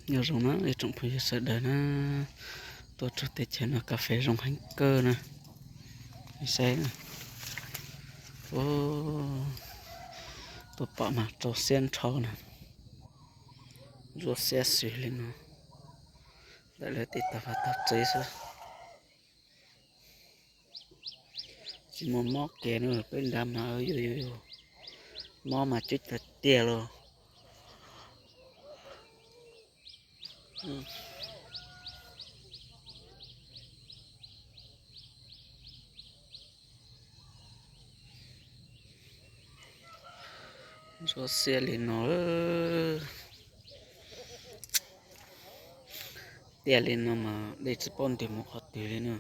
Nhiều rồng nó để trồng phải sợ đời nó tôi cho tết trên nó cà phê rồng hành cơ nè xe nè ô tôi bỏ mà cho sen trâu nè rồi xe xì lên nó để lấy tết ta phải tập chế sao chỉ muốn móc kẻ nữa bên đam mà ơi mò mà chết thật tè rồi rồi xe lên nó tè lên nó mà để spawn thì một hot tè lên nữa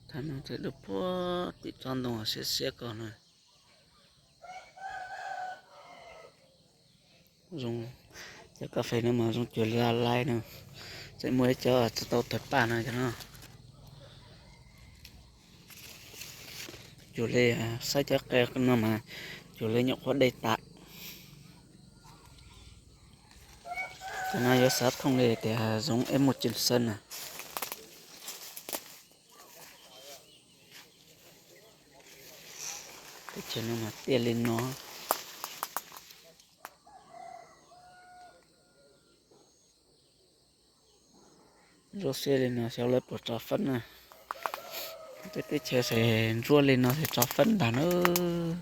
thằng nó sẽ được po bị tròn đồng xe còn rồi dùng cho cà phê nó mà dùng chuyển ra lại nữa sẽ mua cho tàu thật bản này cho nó chủ lệ sai cho cái nó mà chủ lệ nhọc có đầy tạ cho nó yếu sát không để giống em một trên sân à để cho nó mà tiền lên nó rồi xe lên nó sẽ lấy bộ trò phân nè cái chơi sẽ rua lên nó sẽ trò phân đàn ơi